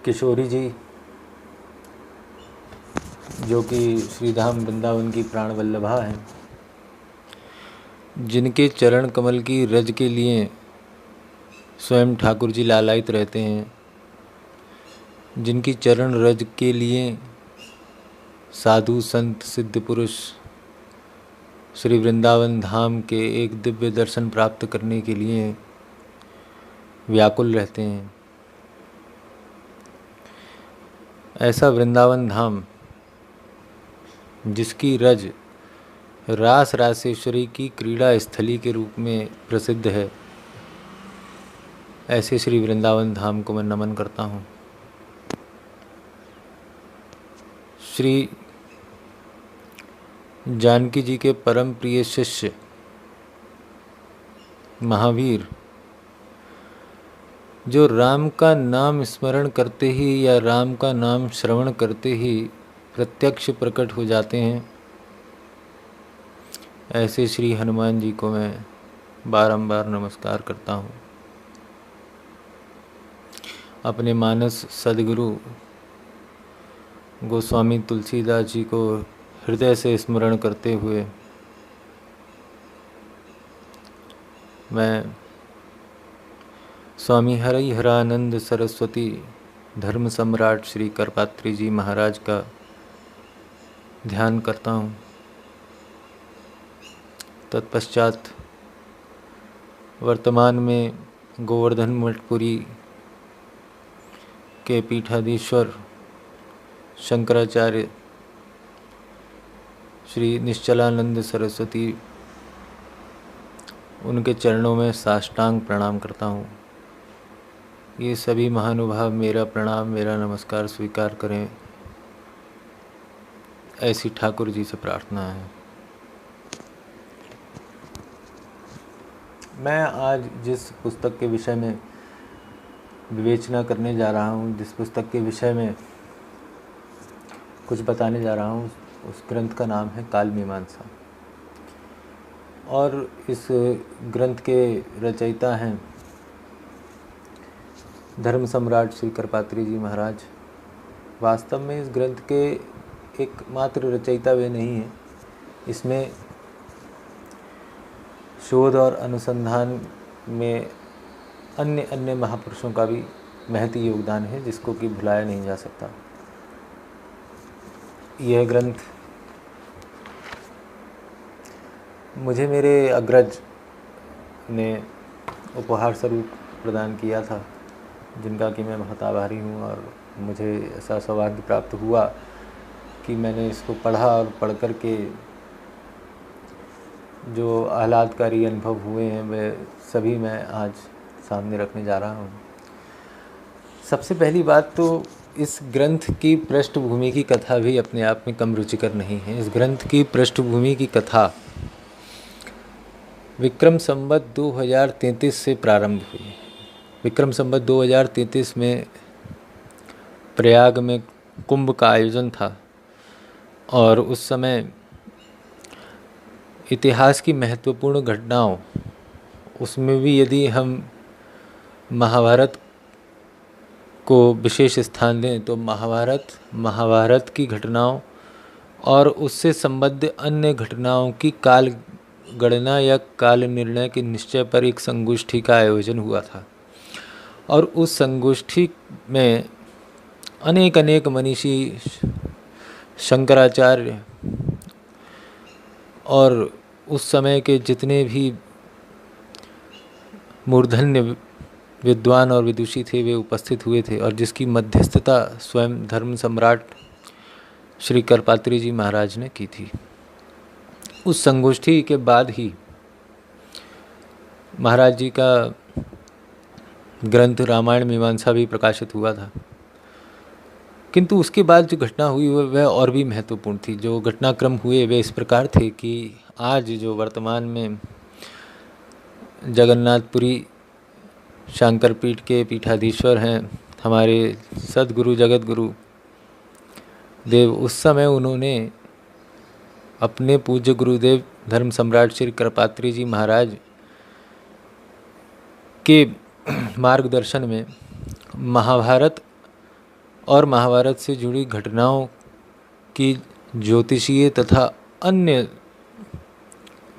किशोरी जी, जो कि श्रीधाम वृंदावन की प्राण वल्लभा हैं, जिनके चरण कमल की रज के लिए स्वयं ठाकुर जी लालायित रहते हैं, जिनकी चरण रज के लिए साधु संत सिद्ध पुरुष श्री वृंदावन धाम के एक दिव्य दर्शन प्राप्त करने के लिए व्याकुल रहते हैं। ऐसा वृंदावन धाम जिसकी रज रास रासेश्वरी की क्रीड़ा स्थली के रूप में प्रसिद्ध है, ऐसे श्री वृंदावन धाम को मैं नमन करता हूँ। श्री जानकी जी के परम प्रिय शिष्य महावीर, जो राम का नाम स्मरण करते ही या राम का नाम श्रवण करते ही प्रत्यक्ष प्रकट हो जाते हैं, ऐसे श्री हनुमान जी को मैं बारंबार नमस्कार करता हूँ। अपने मानस सद्गुरु गोस्वामी तुलसीदास जी को हृदय से स्मरण करते हुए मैं स्वामी हरिहरानंद सरस्वती धर्म सम्राट श्री करपात्री जी महाराज का ध्यान करता हूँ। तत्पश्चात वर्तमान में गोवर्धन मठपुरी के पीठाधीश्वर शंकराचार्य श्री निश्चलानंद सरस्वती, उनके चरणों में साष्टांग प्रणाम करता हूँ। ये सभी महानुभाव मेरा प्रणाम, मेरा नमस्कार स्वीकार करें, ऐसी ठाकुर जी से प्रार्थना है। मैं आज जिस पुस्तक के विषय में विवेचना करने जा रहा हूँ, जिस पुस्तक के विषय में कुछ बताने जा रहा हूँ, उस ग्रंथ का नाम है काल मीमांसा। और इस ग्रंथ के रचयिता हैं धर्म सम्राट श्री करपात्री जी महाराज। वास्तव में इस ग्रंथ के एकमात्र रचयिता वे नहीं हैं। इसमें शोध और अनुसंधान में अन्य महापुरुषों का भी महती योगदान है, जिसको कि भुलाया नहीं जा सकता। यह ग्रंथ मुझे मेरे अग्रज ने उपहार स्वरूप प्रदान किया था, जिनका कि मैं बहुत आभारी हूँ। और मुझे ऐसा सौभाग्य प्राप्त हुआ कि मैंने इसको पढ़ा और पढ़ कर के जो आह्लादकारी अनुभव हुए हैं वे सभी मैं आज सामने रखने जा रहा हूँ। सबसे पहली बात तो इस ग्रंथ की पृष्ठभूमि की कथा भी अपने आप में कम रुचिकर नहीं है। इस ग्रंथ की पृष्ठभूमि की कथा विक्रम संवत 2033 से प्रारंभ हुई। विक्रम संवत 2033 में प्रयाग में कुंभ का आयोजन था और उस समय इतिहास की महत्वपूर्ण घटनाओं, उसमें भी यदि हम महाभारत को विशेष स्थान दें तो महाभारत की घटनाओं और उससे संबद्ध अन्य घटनाओं की काल गणना या काल निर्णय के निश्चय पर एक संगोष्ठी का आयोजन हुआ था। और उस संगोष्ठी में अनेक मनीषी, शंकराचार्य और उस समय के जितने भी मूर्धन्य विद्वान और विदुषी थे वे उपस्थित हुए थे, और जिसकी मध्यस्थता स्वयं धर्म सम्राट श्री करपात्री जी महाराज ने की थी। उस संगोष्ठी के बाद ही महाराज जी का ग्रंथ रामायण मीमांसा भी प्रकाशित हुआ था। किंतु उसके बाद जो घटना हुई वह और भी महत्वपूर्ण थी। जो घटनाक्रम हुए वे इस प्रकार थे कि आज जो वर्तमान में जगन्नाथपुरी शंकरपीठ के पीठाधीश्वर हैं हमारे सद्गुरु जगत गुरु देव, उस समय उन्होंने अपने पूज्य गुरुदेव धर्म सम्राट श्री करपात्री जी महाराज के मार्गदर्शन में महाभारत और महाभारत से जुड़ी घटनाओं की ज्योतिषीय तथा अन्य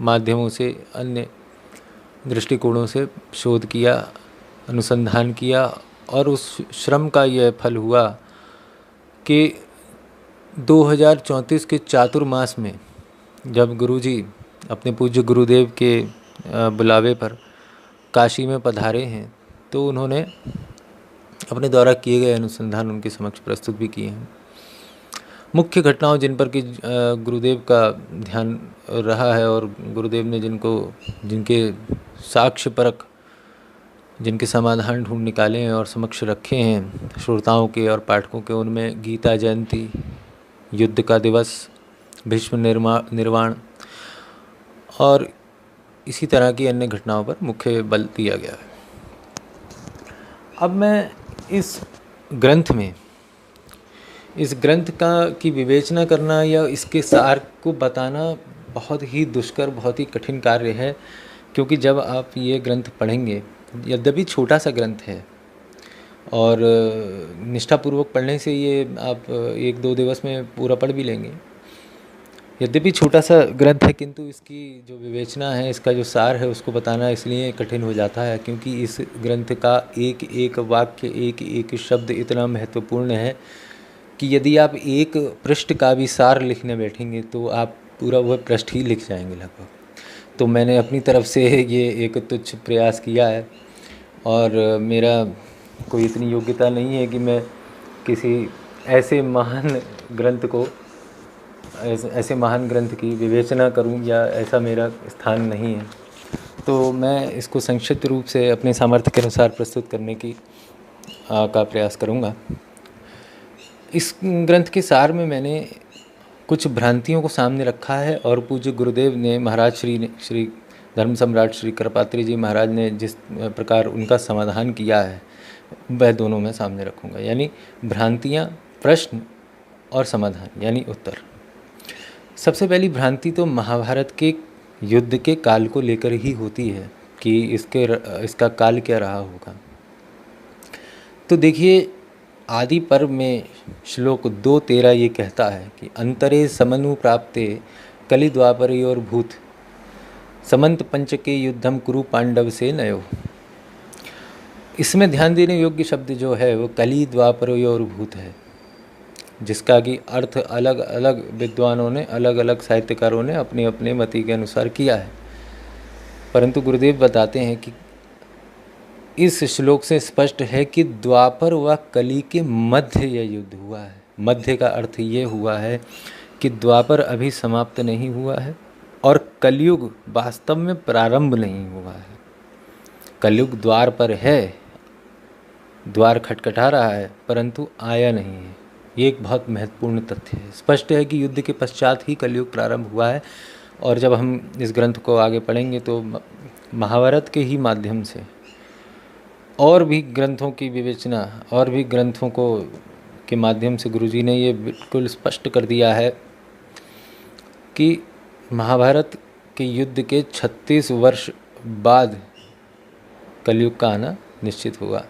माध्यमों से, अन्य दृष्टिकोणों से शोध किया, अनुसंधान किया और उस श्रम का यह फल हुआ कि 2034 के चातुर्मास में जब गुरुजी अपने पूज्य गुरुदेव के बुलावे पर काशी में पधारे हैं तो उन्होंने अपने द्वारा किए गए अनुसंधान उनके समक्ष प्रस्तुत भी किए हैं। मुख्य घटनाओं जिन पर कि गुरुदेव का ध्यान रहा है और गुरुदेव ने जिनके साक्ष्य परक, जिनके समाधान ढूंढ निकाले हैं और समक्ष रखे हैं श्रोताओं के और पाठकों के, उनमें गीता जयंती, युद्ध का दिवस, भीष्म निर्वाण और इसी तरह की अन्य घटनाओं पर मुख्य बल दिया गया है। अब मैं इस ग्रंथ की विवेचना करना या इसके सार को बताना बहुत ही दुष्कर, बहुत ही कठिन कार्य है, क्योंकि जब आप ये ग्रंथ पढ़ेंगे, यद्यपि छोटा सा ग्रंथ है और निष्ठापूर्वक पढ़ने से ये आप 1-2 दिवस में पूरा पढ़ भी लेंगे, यद्यपि छोटा सा ग्रंथ है, किंतु इसकी जो विवेचना है, इसका जो सार है, उसको बताना इसलिए कठिन हो जाता है क्योंकि इस ग्रंथ का एक एक वाक्य, एक एक शब्द इतना महत्वपूर्ण है कि यदि आप एक पृष्ठ का भी सार लिखने बैठेंगे तो आप पूरा वह पृष्ठ ही लिख जाएंगे लगभग। तो मैंने अपनी तरफ से ये एक तुच्छ प्रयास किया है और मेरा कोई इतनी योग्यता नहीं है कि मैं किसी ऐसे महान ग्रंथ की विवेचना करूं, या ऐसा मेरा स्थान नहीं है। तो मैं इसको संक्षिप्त रूप से अपने सामर्थ्य के अनुसार प्रस्तुत करने का प्रयास करूंगा। इस ग्रंथ के सार में मैंने कुछ भ्रांतियों को सामने रखा है और पूज्य गुरुदेव ने, महाराज श्री धर्म सम्राट श्री करपात्री जी महाराज ने जिस प्रकार उनका समाधान किया है वह दोनों मैं सामने रखूंगा, यानी भ्रांतियाँ, प्रश्न और समाधान यानी उत्तर। सबसे पहली भ्रांति तो महाभारत के युद्ध के काल को लेकर ही होती है कि इसका काल क्या रहा होगा। तो देखिए, आदि पर्व में श्लोक 2:13 ये कहता है कि अंतरे समनु प्राप्ते कलि द्वापरयोर भूत समंत पंचके युद्धम कुरु पांडव से नयो। इसमें ध्यान देने योग्य शब्द जो है वो कलि द्वापरयोर भूत है, जिसका कि अर्थ अलग अलग विद्वानों ने, अलग अलग साहित्यकारों ने अपने अपने मति के अनुसार किया है, परंतु गुरुदेव बताते हैं कि इस श्लोक से स्पष्ट है कि द्वापर व कली के मध्य यह युद्ध हुआ है। मध्य का अर्थ ये हुआ है कि द्वापर अभी समाप्त नहीं हुआ है और कलयुग वास्तव में प्रारंभ नहीं हुआ है। कलयुग द्वार पर है, द्वार खटखटा रहा है, परंतु आया नहीं है। ये एक बहुत महत्वपूर्ण तथ्य है। स्पष्ट है कि युद्ध के पश्चात ही कलयुग प्रारंभ हुआ है और जब हम इस ग्रंथ को आगे पढ़ेंगे तो महाभारत के ही माध्यम से और भी ग्रंथों की विवेचना, और भी ग्रंथों के माध्यम से गुरुजी ने ये बिल्कुल स्पष्ट कर दिया है कि महाभारत के युद्ध के 36 वर्ष बाद कलयुग का आना निश्चित हुआ।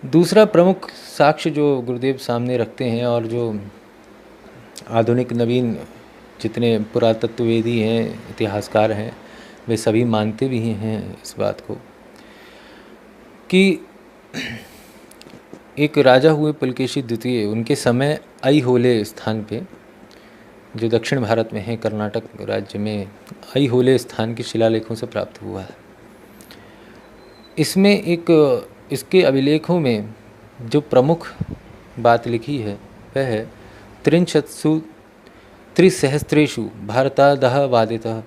दूसरा प्रमुख साक्ष्य जो गुरुदेव सामने रखते हैं और जो आधुनिक नवीन जितने पुरातत्ववेदी हैं, इतिहासकार हैं, वे सभी मानते भी हैं इस बात को कि एक राजा हुए पुलकेशी द्वितीय, उनके समय ऐहोले स्थान पे, जो दक्षिण भारत में है, कर्नाटक राज्य में ऐहोले स्थान के शिलालेखों से प्राप्त हुआ है। इसमें इसके अभिलेखों में जो प्रमुख बात लिखी है वह है त्रिसहस्रेषु भारतादः वादितः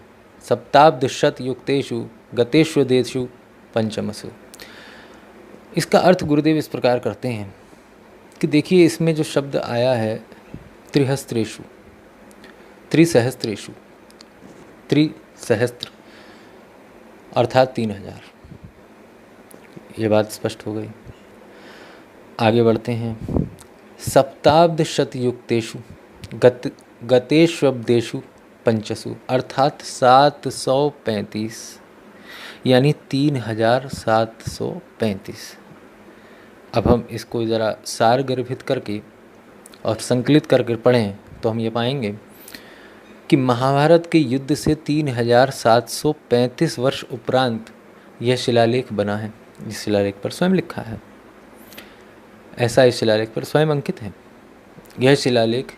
सप्ताब्दशतयुक्तेषु गतेष्वेदेषु पंचमसु। इसका अर्थ गुरुदेव इस प्रकार करते हैं कि देखिए, इसमें जो शब्द आया है त्रिसहस्त्र, अर्थात 3000, ये बात स्पष्ट हो गई। आगे बढ़ते हैं। सप्ताब्दशतयुक्तेषु गतेष्वब्देषु पंचसु, अर्थात 735, यानी 3735। अब हम इसको ज़रा सार गर्भित करके और संकलित करके पढ़ें तो हम ये पाएंगे कि महाभारत के युद्ध से 3735 वर्ष उपरांत यह शिलालेख बना है। इस शिलालेख पर स्वयं लिखा है, ऐसा इस शिलालेख पर स्वयं अंकित है। यह शिलालेख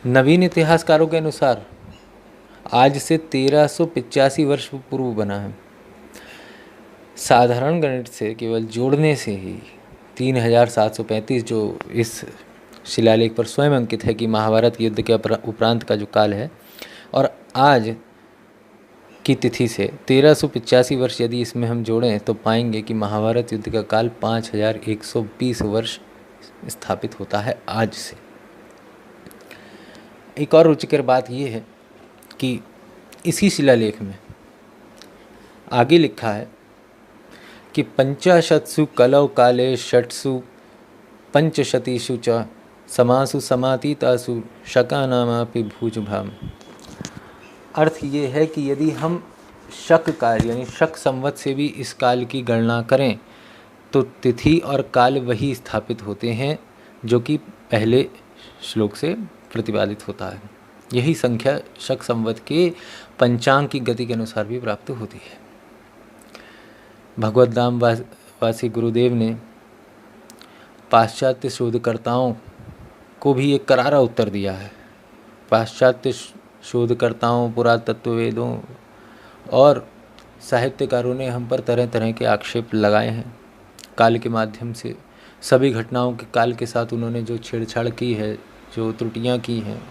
नवीन इतिहासकारों के अनुसार आज से 1385 वर्ष पूर्व बना है। साधारण गणित से केवल जोड़ने से ही 3735 जो इस शिलालेख पर स्वयं अंकित है कि महाभारत युद्ध के उपरांत का जो काल है, और आज की तिथि से 1385 वर्ष यदि इसमें हम जोड़ें तो पाएंगे कि महाभारत युद्ध का काल 5120 वर्ष स्थापित होता है आज से। एक और रुचिकर बात यह है कि इसी शिलालेख में आगे लिखा है कि 50 कलौ काले षट्सु पंचशतीषु च समासु समातीतासु शकानामापि भूजभाम। अर्थ ये है कि यदि हम शक काल यानी शक संवत से भी इस काल की गणना करें तो तिथि और काल वही स्थापित होते हैं जो कि पहले श्लोक से प्रतिपादित होता है। यही संख्या शक संवत के पंचांग की गति के अनुसार भी प्राप्त होती है। भगवत धाम वासी गुरुदेव ने पाश्चात्य शोधकर्ताओं को भी एक करारा उत्तर दिया है। पाश्चात्य शोधकर्ताओं, पुरातत्ववेदों और साहित्यकारों ने हम पर तरह तरह के आक्षेप लगाए हैं। काल के माध्यम से सभी घटनाओं के काल के साथ उन्होंने जो छेड़छाड़ की है, जो त्रुटियां की हैं,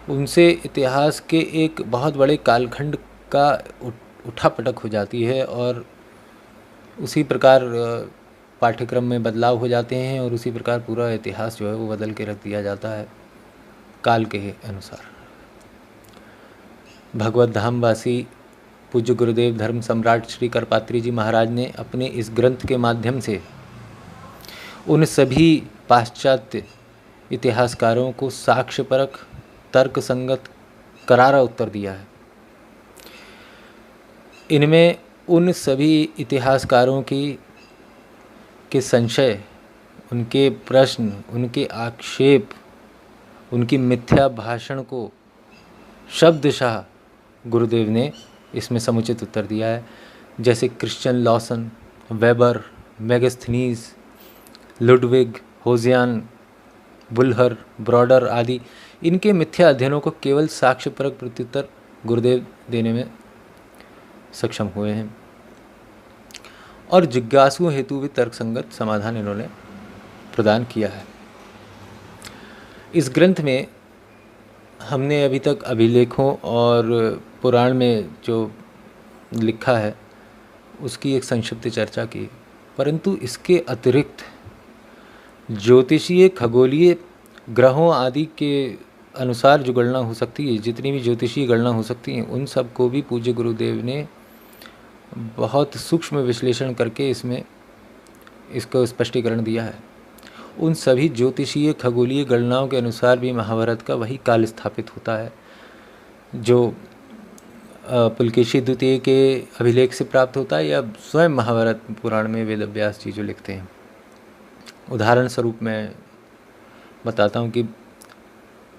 उनसे इतिहास के एक बहुत बड़े कालखंड का उठापटक हो जाती है और उसी प्रकार पाठ्यक्रम में बदलाव हो जाते हैं और उसी प्रकार पूरा इतिहास जो है वो बदल के रख दिया जाता है काल के अनुसार। भगवत धामवासी पूज्य गुरुदेव धर्म सम्राट श्री करपात्री जी महाराज ने अपने इस ग्रंथ के माध्यम से उन सभी पाश्चात्य इतिहासकारों को साक्ष्यपरक, तर्क संगत करारा उत्तर दिया है। इनमें उन सभी इतिहासकारों के संशय, उनके प्रश्न, उनके आक्षेप, उनकी मिथ्या भाषण को शब्दशः गुरुदेव ने इसमें समुचित उत्तर दिया है। जैसे Christian Lassen, Weber, Megasthenes, Ludwig, होजियान, बुलहर, ब्रॉडर आदि इनके मिथ्या अध्ययनों को केवल साक्ष्यपरक प्रत्युत्तर गुरुदेव देने में सक्षम हुए हैं और जिज्ञासु हेतु भी तर्कसंगत समाधान इन्होंने प्रदान किया है। इस ग्रंथ में हमने अभी तक अभिलेखों और पुराण में जो लिखा है उसकी एक संक्षिप्त चर्चा की, परंतु इसके अतिरिक्त ज्योतिषीय, खगोलीय, ग्रहों आदि के अनुसार जो गणना हो सकती है, जितनी भी ज्योतिषीय गणना हो सकती हैं, उन सब को भी पूज्य गुरुदेव ने बहुत सूक्ष्म विश्लेषण करके इसमें इसको स्पष्टीकरण दिया है। उन सभी ज्योतिषीय, खगोलीय गणनाओं के अनुसार भी महाभारत का वही काल स्थापित होता है जो पुलकेशी द्वितीय के अभिलेख से प्राप्त होता है या स्वयं महाभारत पुराण में वेदव्यास जी जो लिखते हैं। उदाहरण स्वरूप मैं बताता हूँ कि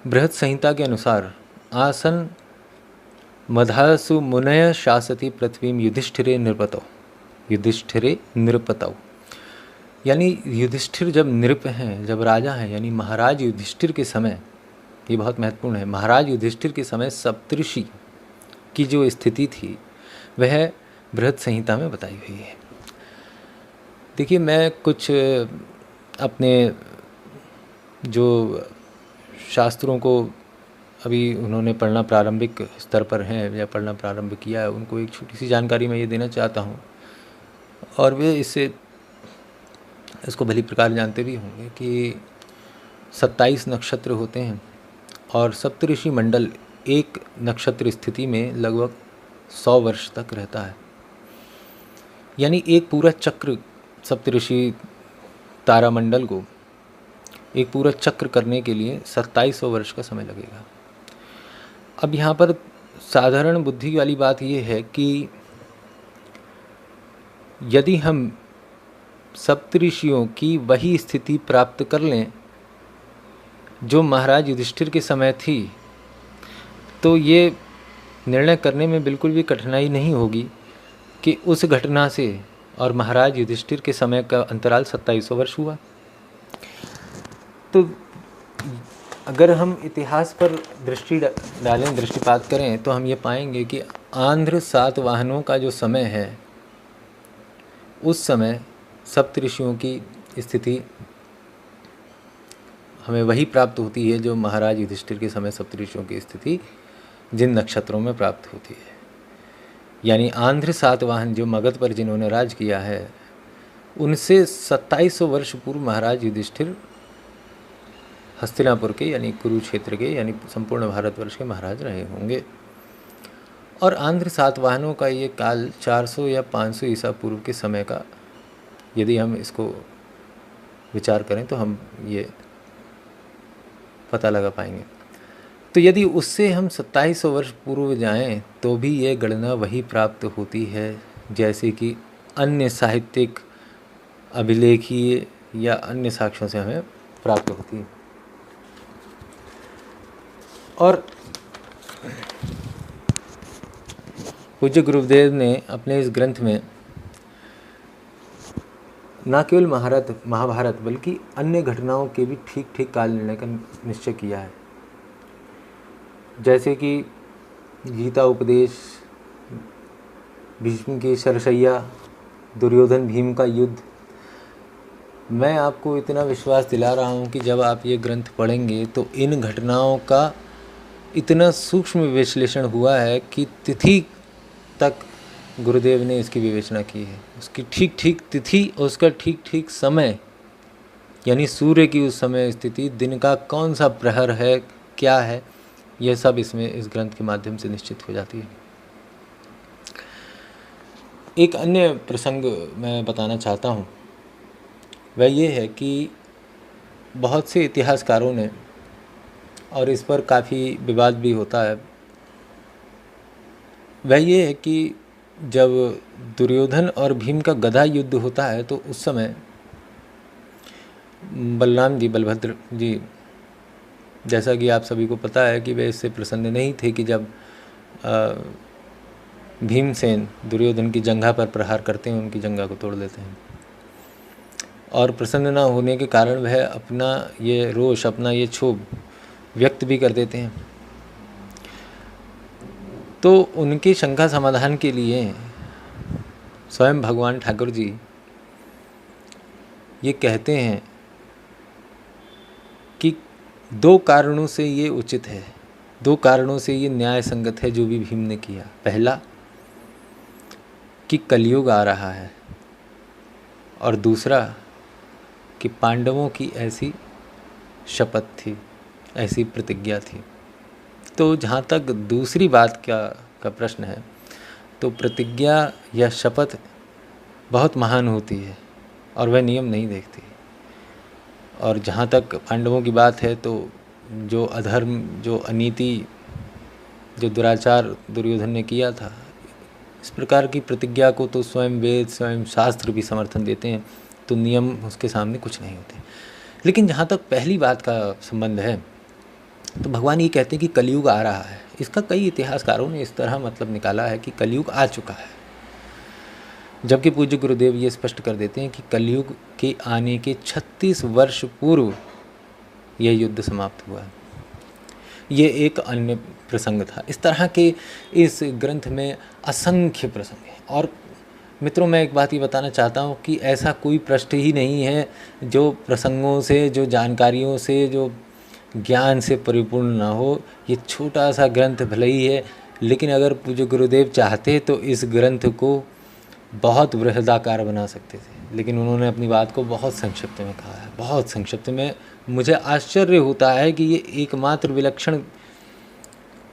बृहद संहिता के अनुसार आसन मधासु मुनय शासति पृथ्वीम युधिष्ठिरे नृपतौ। यानी युधिष्ठिर जब नृप हैं, जब राजा हैं, यानी महाराज युधिष्ठिर के समय, ये बहुत महत्वपूर्ण है, महाराज युधिष्ठिर के समय सप्तऋषि की जो स्थिति थी वह बृहद संहिता में बताई हुई है। देखिए, मैं कुछ अपने जो शास्त्रों को अभी उन्होंने पढ़ना प्रारंभिक स्तर पर हैं या पढ़ना प्रारंभ किया है, उनको एक छोटी सी जानकारी मैं ये देना चाहता हूँ और वे इसको भली प्रकार जानते भी होंगे कि 27 नक्षत्र होते हैं और सप्तऋषि मंडल एक नक्षत्र स्थिति में लगभग 100 वर्ष तक रहता है। यानी एक पूरा चक्र, सप्तऋषि तारामंडल को एक पूरा चक्र करने के लिए 2700 वर्ष का समय लगेगा। अब यहाँ पर साधारण बुद्धि वाली बात ये है कि यदि हम सप्तऋषियों की वही स्थिति प्राप्त कर लें जो महाराज युधिष्ठिर के समय थी, तो ये निर्णय करने में बिल्कुल भी कठिनाई नहीं होगी कि उस घटना से और महाराज युधिष्ठिर के समय का अंतराल 2700 वर्ष हुआ। तो अगर हम इतिहास पर दृष्टि डालें, दृष्टिपात करें, तो हम ये पाएंगे कि आंध्र सातवाहनों का जो समय है, उस समय सप्तऋषियों की स्थिति हमें वही प्राप्त होती है जो महाराज युधिष्ठिर के समय सप्तऋषियों की स्थिति जिन नक्षत्रों में प्राप्त होती है। यानी आंध्र सातवाहन जो मगध पर जिन्होंने राज किया है, उनसे 2700 वर्ष पूर्व महाराज युधिष्ठिर हस्तिनापुर के यानी कुरुक्षेत्र के यानी संपूर्ण भारतवर्ष के महाराज रहे होंगे। और आंध्र सातवाहनों का ये काल 400 या 500 ईसा पूर्व के समय का यदि हम इसको विचार करें तो हम ये पता लगा पाएंगे। तो यदि उससे हम 2700 वर्ष पूर्व जाएं तो भी ये गणना वही प्राप्त होती है जैसे कि अन्य साहित्यिक अभिलेखीय या अन्य साक्ष्यों से हमें प्राप्त होती है। और पूज्य गुरुदेव ने अपने इस ग्रंथ में न केवल महाभारत बल्कि अन्य घटनाओं के भी ठीक ठीक काल निर्णय का निश्चय किया है। जैसे कि गीता उपदेश, भीष्म की शरशय्या, दुर्योधन भीम का युद्ध। मैं आपको इतना विश्वास दिला रहा हूँ कि जब आप ये ग्रंथ पढ़ेंगे तो इन घटनाओं का इतना सूक्ष्म विश्लेषण हुआ है कि तिथि तक गुरुदेव ने इसकी विवेचना की है। उसकी ठीक ठीक तिथि और उसका ठीक ठीक समय, यानी सूर्य की उस समय स्थिति, दिन का कौन सा प्रहर है, क्या है, यह सब इसमें इस ग्रंथ के माध्यम से निश्चित हो जाती है। एक अन्य प्रसंग मैं बताना चाहता हूँ, वह ये है कि बहुत से इतिहासकारों ने, और इस पर काफ़ी विवाद भी होता है, वह ये है कि जब दुर्योधन और भीम का गदा युद्ध होता है तो उस समय बलराम जी, बलभद्र जी, जैसा कि आप सभी को पता है कि वे इससे प्रसन्न नहीं थे कि जब भीमसेन दुर्योधन की जंघा पर प्रहार करते हैं, उनकी जंघा को तोड़ देते हैं। और प्रसन्न न होने के कारण वह अपना ये रोष, अपना ये क्षोभ व्यक्त भी कर देते हैं। तो उनकी शंका समाधान के लिए स्वयं भगवान ठाकुर जी ये कहते हैं कि दो कारणों से ये उचित है, दो कारणों से ये न्याय संगत है जो भी भीम ने किया। पहला कि कलयुग आ रहा है, और दूसरा कि पांडवों की ऐसी शपथ थी, ऐसी प्रतिज्ञा थी। तो जहाँ तक दूसरी बात का प्रश्न है, तो प्रतिज्ञा या शपथ बहुत महान होती है और वह नियम नहीं देखती। और जहाँ तक पांडवों की बात है, तो जो अधर्म, जो अनीति, जो दुराचार दुर्योधन ने किया था, इस प्रकार की प्रतिज्ञा को तो स्वयं वेद, स्वयं शास्त्र भी समर्थन देते हैं, तो नियम उसके सामने कुछ नहीं होते। लेकिन जहाँ तक पहली बात का संबंध है, तो भगवान ये कहते हैं कि कलयुग आ रहा है। इसका कई इतिहासकारों ने इस तरह मतलब निकाला है कि कलयुग आ चुका है, जबकि पूज्य गुरुदेव ये स्पष्ट कर देते हैं कि कलयुग के आने के 36 वर्ष पूर्व यह युद्ध समाप्त हुआ है। ये एक अन्य प्रसंग था। इस तरह के इस ग्रंथ में असंख्य प्रसंग हैं। और मित्रों, मैं एक बात ये बताना चाहता हूँ कि ऐसा कोई पृष्ठ ही नहीं है जो प्रसंगों से, जो जानकारियों से, जो ज्ञान से परिपूर्ण ना हो। ये छोटा सा ग्रंथ भले ही है, लेकिन अगर पूज्य गुरुदेव चाहते तो इस ग्रंथ को बहुत बृहदाकार बना सकते थे, लेकिन उन्होंने अपनी बात को बहुत संक्षिप्त में कहा है, बहुत संक्षिप्त में। मुझे आश्चर्य होता है कि ये एकमात्र विलक्षण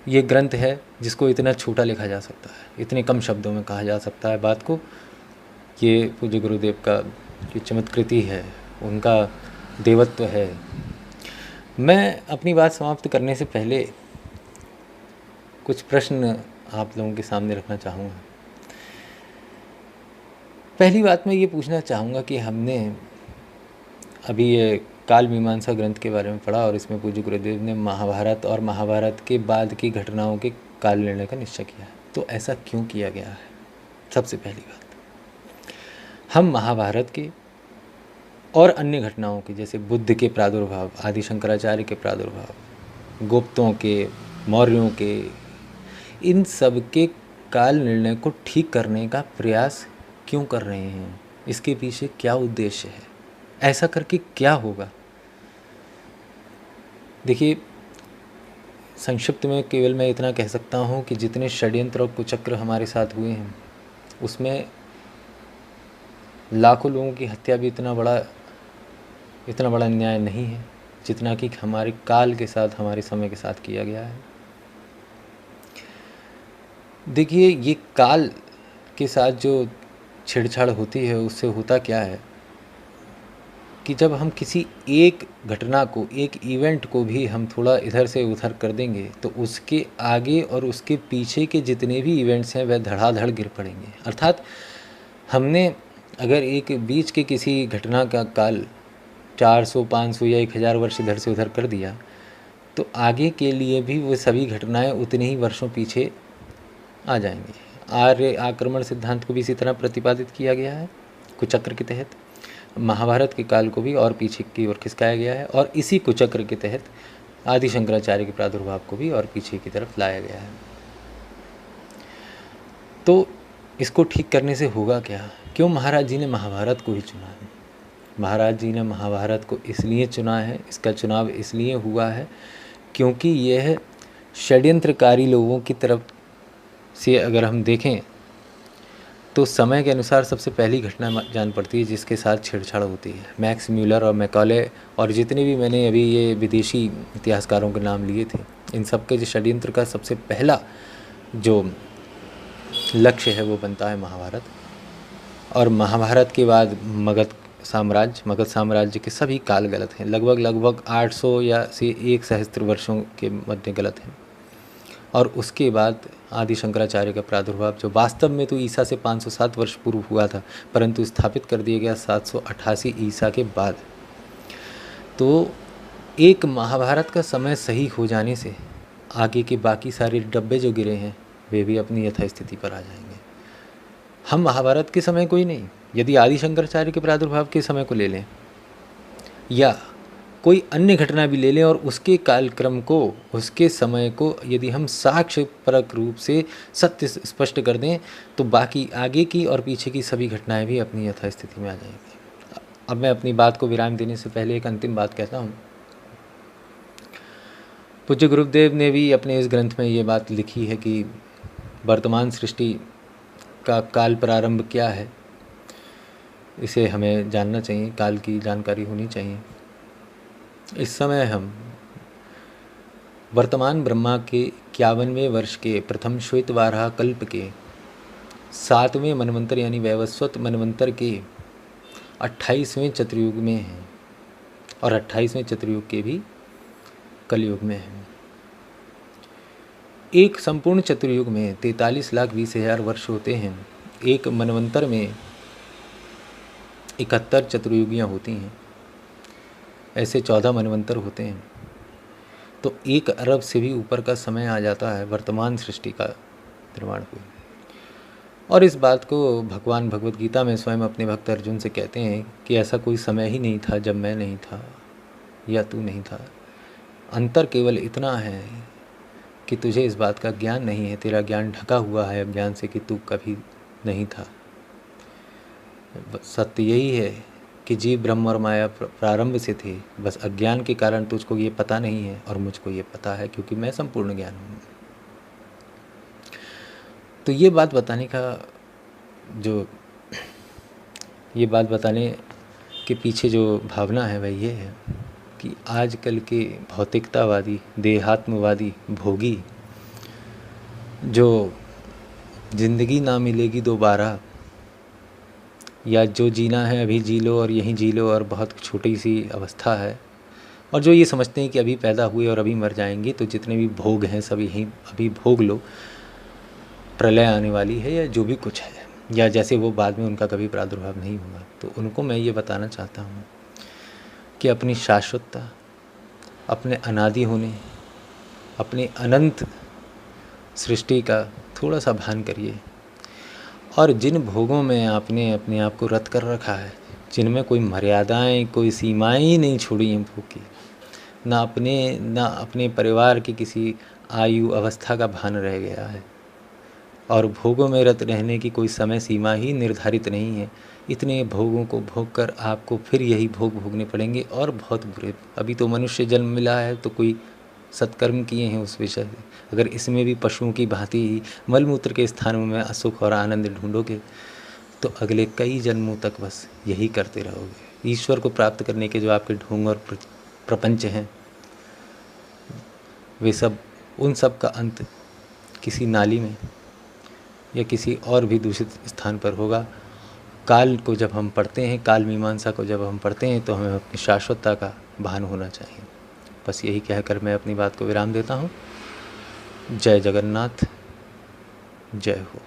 ये ग्रंथ है जिसको इतना छोटा लिखा जा सकता है, इतने कम शब्दों में कहा जा सकता है बात को। ये पूज्य गुरुदेव का जो चमत्कृति है, उनका देवत्व है। मैं अपनी बात समाप्त करने से पहले कुछ प्रश्न आप लोगों के सामने रखना चाहूँगा। पहली बात मैं ये पूछना चाहूँगा कि हमने अभी ये काल मीमांसा ग्रंथ के बारे में पढ़ा और इसमें पूज्य गुरुदेव ने महाभारत और महाभारत के बाद की घटनाओं के काल निर्णय का निश्चय किया है। तो ऐसा क्यों किया गया है? सबसे पहली बात, हम महाभारत के और अन्य घटनाओं के, जैसे बुद्ध के प्रादुर्भाव, आदि शंकराचार्य के प्रादुर्भाव, गुप्तों के, मौर्यों के, इन सब के काल निर्णय को ठीक करने का प्रयास क्यों कर रहे हैं? इसके पीछे क्या उद्देश्य है? ऐसा करके क्या होगा? देखिए, संक्षिप्त में केवल मैं इतना कह सकता हूँ कि जितने षड्यंत्र और कुचक्र हमारे साथ हुए हैं, उसमें लाखों लोगों की हत्या भी इतना बड़ा अन्याय नहीं है जितना कि हमारे काल के साथ, हमारे समय के साथ किया गया है। देखिए, ये काल के साथ जो छेड़छाड़ होती है, उससे होता क्या है कि जब हम किसी एक घटना को, एक इवेंट को भी हम थोड़ा इधर से उधर कर देंगे तो उसके आगे और उसके पीछे के जितने भी इवेंट्स हैं वह धड़ाधड़ गिर पड़ेंगे। अर्थात हमने अगर एक बीच के किसी घटना का काल 400, 500 या 1000 वर्ष इधर से उधर कर दिया तो आगे के लिए भी वो सभी घटनाएं उतने ही वर्षों पीछे आ जाएंगी। आर्य आक्रमण सिद्धांत को भी इसी तरह प्रतिपादित किया गया है कुचक्र के तहत। महाभारत के काल को भी और पीछे की ओर खिसकाया गया है और इसी कुचक्र के तहत आदि शंकराचार्य के प्रादुर्भाव को भी और पीछे की तरफ लाया गया है। तो इसको ठीक करने से होगा क्या? क्यों महाराज जी ने महाभारत को ही चुना है? महाराज जी ने महाभारत को इसलिए चुना है, इसका चुनाव इसलिए हुआ है क्योंकि यह षड्यंत्रकारी लोगों की तरफ से अगर हम देखें तो समय के अनुसार सबसे पहली घटना जान पड़ती है जिसके साथ छेड़छाड़ होती है। मैक्स म्यूलर और मैकॉले और जितने भी मैंने अभी ये विदेशी इतिहासकारों के नाम लिए थे, इन सब के जो षड्यंत्र का सबसे पहला जो लक्ष्य है वो बनता है महाभारत। और महाभारत के बाद मगध साम्राज्य के सभी काल गलत हैं। लगभग 800 या से 1 सहस्त्र वर्षों के मध्य गलत हैं। और उसके बाद आदि शंकराचार्य का प्रादुर्भाव, जो वास्तव में तो ईसा से 507 वर्ष पूर्व हुआ था, परंतु स्थापित कर दिया गया 788 ईसा के बाद। तो एक महाभारत का समय सही हो जाने से आगे के बाकी सारे डब्बे जो गिरे हैं वे भी अपनी यथास्थिति पर आ जाएंगे। हम महाभारत के समय को ही नहीं, यदि आदि शंकराचार्य के प्रादुर्भाव के समय को ले लें या कोई अन्य घटना भी ले लें और उसके कालक्रम को, उसके समय को यदि हम साक्ष्यपरक रूप से सत्य स्पष्ट कर दें तो बाकी आगे की और पीछे की सभी घटनाएं भी अपनी यथास्थिति में आ जाएंगी। अब मैं अपनी बात को विराम देने से पहले एक अंतिम बात कहता हूँ। पूज्य गुरुदेव ने भी अपने इस ग्रंथ में ये बात लिखी है कि वर्तमान सृष्टि का काल प्रारंभ क्या है, इसे हमें जानना चाहिए, काल की जानकारी होनी चाहिए। इस समय हम वर्तमान ब्रह्मा के 51वें वर्ष के प्रथम श्वेतवाराह कल्प के 7वें मनवंतर यानी वैवस्वत मनवंतर के 28वें चतुर्युग में हैं और 28वें चतुर्युग के भी कलयुग में हैं। एक संपूर्ण चतुर्युग में 43,20,000 वर्ष होते हैं। एक मनवंतर में 71 चतुर्युगियाँ होती हैं। ऐसे 14 मनवंतर होते हैं। तो 1 अरब से भी ऊपर का समय आ जाता है वर्तमान सृष्टि का निर्माण हुए। और इस बात को भगवान भगवत गीता में स्वयं अपने भक्त अर्जुन से कहते हैं कि ऐसा कोई समय ही नहीं था जब मैं नहीं था या तू नहीं था। अंतर केवल इतना है कि तुझे इस बात का ज्ञान नहीं है, तेरा ज्ञान ढका हुआ है अज्ञान से कि तू कभी नहीं था। सत्य यही है कि जीव ब्रह्म और माया प्रारंभ से थे, बस अज्ञान के कारण तुझको ये पता नहीं है और मुझको ये पता है क्योंकि मैं संपूर्ण ज्ञान हूँ। तो ये बात बताने के पीछे जो भावना है वह ये है कि आजकल के भौतिकतावादी, देहात्मवादी, भोगी जो जिंदगी ना मिलेगी दोबारा या जो जीना है अभी जी लो और यहीं जी लो और बहुत छोटी सी अवस्था है, और जो ये समझते हैं कि अभी पैदा हुए और अभी मर जाएंगे तो जितने भी भोग हैं सब यहीं अभी भोग लो, प्रलय आने वाली है या जो भी कुछ है। या जैसे वो बाद में उनका कभी प्रादुर्भाव नहीं हुआ। तो उनको मैं ये बताना चाहता हूँ कि अपनी शाश्वतता, अपने अनादि होने, अपनी अनंत सृष्टि का थोड़ा सा भान करिए। और जिन भोगों में आपने अपने आप को रत कर रखा है, जिनमें कोई मर्यादाएं, कोई सीमाएं ही नहीं छोड़ी हैं भोग की, ना अपने परिवार की किसी आयु अवस्था का भान रह गया है, और भोगों में रत रहने की कोई समय सीमा ही निर्धारित नहीं है। इतने भोगों को भोग कर आपको फिर यही भोग भोगने पड़ेंगे, और बहुत बुरे। अभी तो मनुष्य जन्म मिला है तो कोई सत्कर्म किए हैं उस विषय से। अगर इसमें भी पशुओं की भांति ही मलमूत्र के स्थानों में असुख और आनंद ढूंढोगे तो अगले कई जन्मों तक बस यही करते रहोगे। ईश्वर को प्राप्त करने के जो आपके ढोंग और प्रपंच हैं, वे सब, उन सब का अंत किसी नाली में या किसी और भी दूषित स्थान पर होगा। काल को जब हम पढ़ते हैं, काल मीमांसा को जब हम पढ़ते हैं, तो हमें अपनी शाश्वतता का भान होना चाहिए। बस यही कहकर मैं अपनी बात को विराम देता हूँ। जय जगन्नाथ, जय हो।